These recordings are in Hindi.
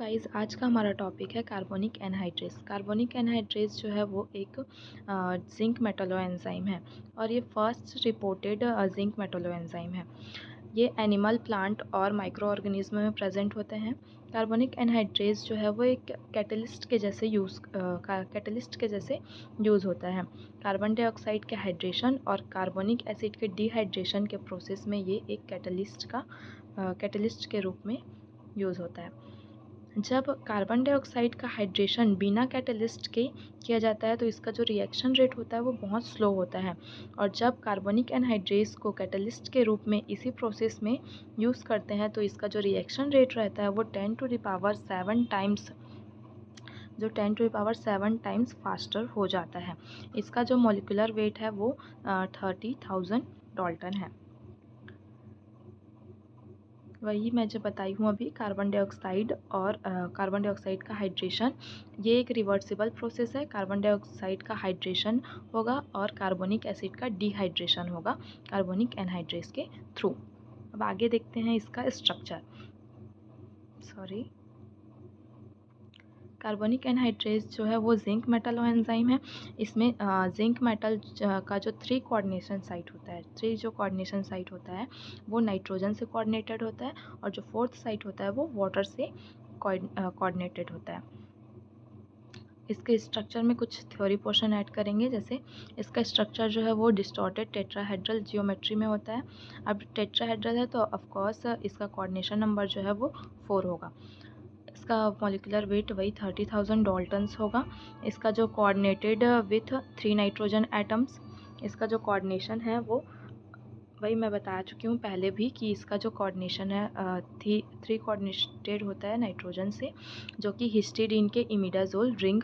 गाइस आज का हमारा टॉपिक है कार्बोनिक एनहाइड्रेस। कार्बोनिक एनहाइड्रेस जो है वो एक जिंक मेटालोएंजाइम है और ये फर्स्ट रिपोर्टेड जिंक मेटालोएंजाइम है। ये एनिमल, प्लांट और माइक्रो ऑर्गेनिज्म में प्रेजेंट होते हैं। कार्बोनिक एनहाइड्रेस जो है वो एक कैटलिस्ट के जैसे यूज़ होता है। कार्बन डाइऑक्साइड के हाइड्रेशन और कार्बोनिक एसिड के डिहाइड्रेशन के प्रोसेस में ये एक कैटलिस्ट के रूप में यूज़ होता है। जब कार्बन डाइऑक्साइड का हाइड्रेशन बिना कैटलिस्ट के किया जाता है तो इसका जो रिएक्शन रेट होता है वो बहुत स्लो होता है, और जब कार्बोनिक एनहाइड्रेस को कैटलिस्ट के रूप में इसी प्रोसेस में यूज़ करते हैं तो इसका जो रिएक्शन रेट रहता है वो 10 टाइम्स फास्टर हो जाता है। इसका जो मॉलिक्यूलर वेट है वो 30,000 डाल्टन है। वही मैं जो बताई हूँ अभी, कार्बन डाइऑक्साइड का हाइड्रेशन, ये एक रिवर्सिबल प्रोसेस है। कार्बन डाइऑक्साइड का हाइड्रेशन होगा और कार्बोनिक एसिड का डिहाइड्रेशन होगा कार्बोनिक एनहाइड्रेस के थ्रू। अब आगे देखते हैं इसका स्ट्रक्चर। कार्बोनिक एनहाइड्रेस जो है वो जिंक मेटल एंजाइम है। इसमें जिंक मेटल का जो थ्री कोऑर्डिनेशन साइट होता है वो नाइट्रोजन से कोऑर्डिनेटेड होता है, और जो फोर्थ साइट होता है वो वाटर से कोऑर्डिनेटेड होता है। इसके स्ट्रक्चर में कुछ थ्योरी पोर्शन ऐड करेंगे। जैसे इसका स्ट्रक्चर जो है वो डिस्टॉर्टेड टेट्राहेड्रल जियोमेट्री में होता है। अब टेट्राहेड्रल है तो ऑफकोर्स इसका कोऑर्डिनेशन नंबर जो है वो 4 होगा। इसका मॉलिक्यूलर वेट वही 30,000 डाल्टन्स होगा। इसका जो कोऑर्डिनेटेड विथ 3 नाइट्रोजन एटम्स, इसका जो कोऑर्डिनेशन है वो वही मैं बता चुकी हूँ पहले भी कि इसका जो कोऑर्डिनेशन है 3 कोऑर्डिनेटेड होता है नाइट्रोजन से, जो कि हिस्टिडीन के इमिडाजोल रिंग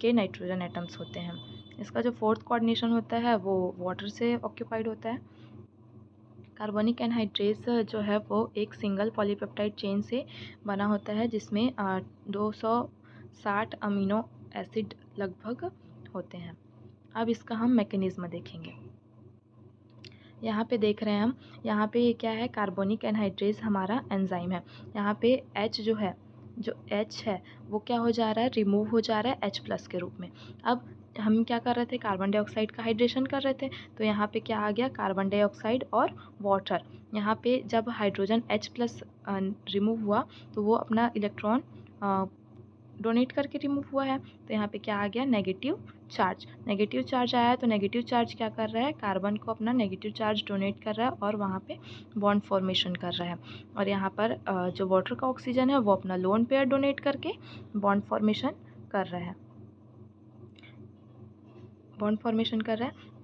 के नाइट्रोजन एटम्स होते हैं। इसका जो फोर्थ कोऑर्डिनेशन होता है वो वाटर से ऑक्यूपाइड होता है। कार्बोनिक एनहाइड्रेस जो है वो एक सिंगल पॉलीपेप्टाइड चेन से बना होता है, जिसमें 260 अमीनो एसिड लगभग होते हैं। अब इसका हम मैकेनिज्म देखेंगे। यहाँ पे देख रहे हैं हम, यहाँ पे ये क्या है, कार्बोनिक एनहाइड्रेस हमारा एंजाइम है। यहाँ पे जो H है वो क्या हो जा रहा है, रिमूव हो जा रहा है H+ के रूप में। अब हम क्या कर रहे थे, कार्बन डाइऑक्साइड का हाइड्रेशन कर रहे थे, तो यहाँ पे क्या आ गया, कार्बन डाइऑक्साइड और वाटर। यहाँ पे जब हाइड्रोजन H+ रिमूव हुआ तो वो अपना इलेक्ट्रॉन डोनेट करके रिमूव हुआ है, तो यहाँ पे क्या आ गया, नेगेटिव चार्ज आया है। तो नेगेटिव चार्ज क्या कर रहा है, कार्बन को अपना नेगेटिव चार्ज डोनेट कर रहा है और वहाँ पे बॉन्ड फॉर्मेशन कर रहा है। और यहाँ पर जो वाटर का ऑक्सीजन है वो अपना लोन पेयर डोनेट करके बॉन्ड फॉर्मेशन कर रहा है।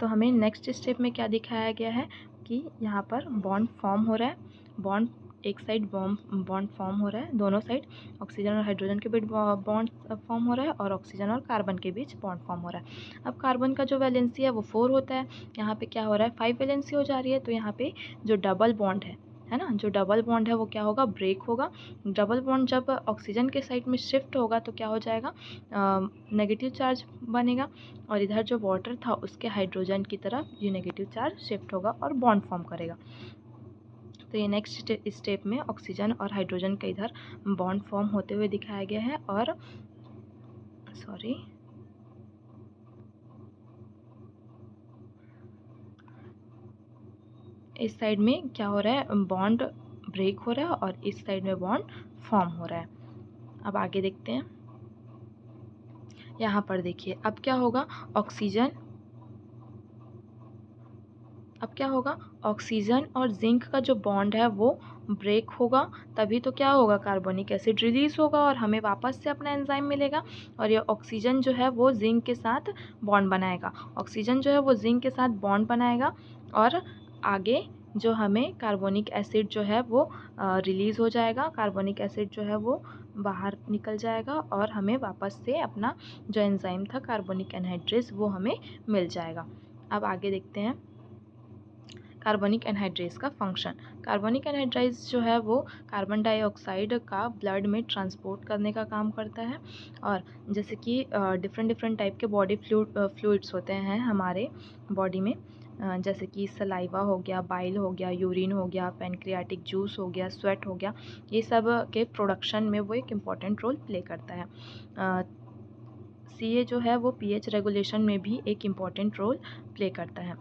तो हमें नेक्स्ट स्टेप में क्या दिखाया गया है कि यहाँ पर बॉन्ड फॉर्म हो रहा है। एक साइड बॉन्ड फॉर्म हो रहा है, दोनों साइड ऑक्सीजन और हाइड्रोजन के बीच बॉन्ड फॉर्म हो रहा है, और ऑक्सीजन और कार्बन के बीच बॉन्ड फॉर्म हो रहा है। अब कार्बन का जो वैलेंसी है वो 4 होता है, यहाँ पे क्या हो रहा है, 5 वैलेंसी हो जा रही है। तो यहाँ पे जो डबल बॉन्ड है ना, जो डबल बॉन्ड है वो क्या होगा, ब्रेक होगा। डबल बॉन्ड जब ऑक्सीजन के साइड में शिफ्ट होगा तो क्या हो जाएगा, नेगेटिव चार्ज बनेगा, और इधर जो वाटर था उसके हाइड्रोजन की तरफ ये नेगेटिव चार्ज शिफ्ट होगा और बॉन्ड फॉर्म करेगा। तो ये नेक्स्ट स्टेप में ऑक्सीजन और हाइड्रोजन का इधर बॉन्ड फॉर्म होते हुए दिखाया गया है। और इस साइड में क्या हो रहा है, बॉन्ड ब्रेक हो रहा है, और इस साइड में बॉन्ड फॉर्म हो रहा है। अब आगे देखते हैं। यहाँ पर देखिए अब क्या होगा, ऑक्सीजन और जिंक का जो बॉन्ड है वो ब्रेक होगा, तभी तो क्या होगा, कार्बोनिक एसिड रिलीज होगा और हमें वापस से अपना एंजाइम मिलेगा। और ये ऑक्सीजन जो है वो जिंक के साथ बॉन्ड बनाएगा, और आगे जो हमें कार्बोनिक एसिड जो है वो रिलीज़ हो जाएगा, कार्बोनिक एसिड जो है वो बाहर निकल जाएगा, और हमें वापस से अपना जो एंजाइम था कार्बोनिक एनहाइड्रेस वो हमें मिल जाएगा। अब आगे देखते हैं कार्बोनिक एनहाइड्रेस का फंक्शन। कार्बोनिक एनहाइड्रेस जो है वो कार्बन डाइऑक्साइड का ब्लड में ट्रांसपोर्ट करने का काम करता है। और जैसे कि डिफरेंट टाइप के बॉडी फ्लूइड्स होते हैं हमारे बॉडी में, जैसे कि सलाइवा हो गया, बाइल हो गया, यूरिन हो गया, पैनक्रियाटिक जूस हो गया, स्वेट हो गया, ये सब के प्रोडक्शन में वो एक इम्पॉर्टेंट रोल प्ले करता है। सी जो है वो पीएच रेगुलेशन में भी एक इम्पॉर्टेंट रोल प्ले करता है।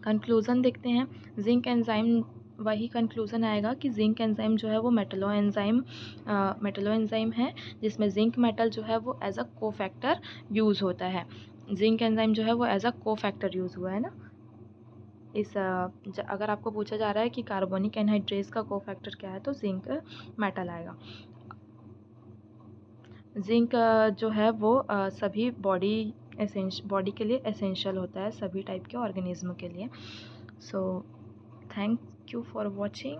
कंक्लूज़न देखते हैं। जिंक एंजाइम, वही कंक्लूज़न आएगा कि जिंक एंजाइम जो है वो मेटलो एंजाइम है, जिसमें जिंक मेटल जो है वो एज अ कोफैक्टर यूज़ होता है। जिंक एंजाइम जो है वो एज अ कोफैक्टर यूज़ हुआ है ना। अगर आपको पूछा जा रहा है कि कार्बोनिक एनहाइड्रेस का कोफैक्टर क्या है, तो जिंक मेटल आएगा। जिंक जो है वो सभी बॉडी के लिए एसेंशियल होता है, सभी टाइप के ऑर्गेनिज्म के लिए। So thank you for watching.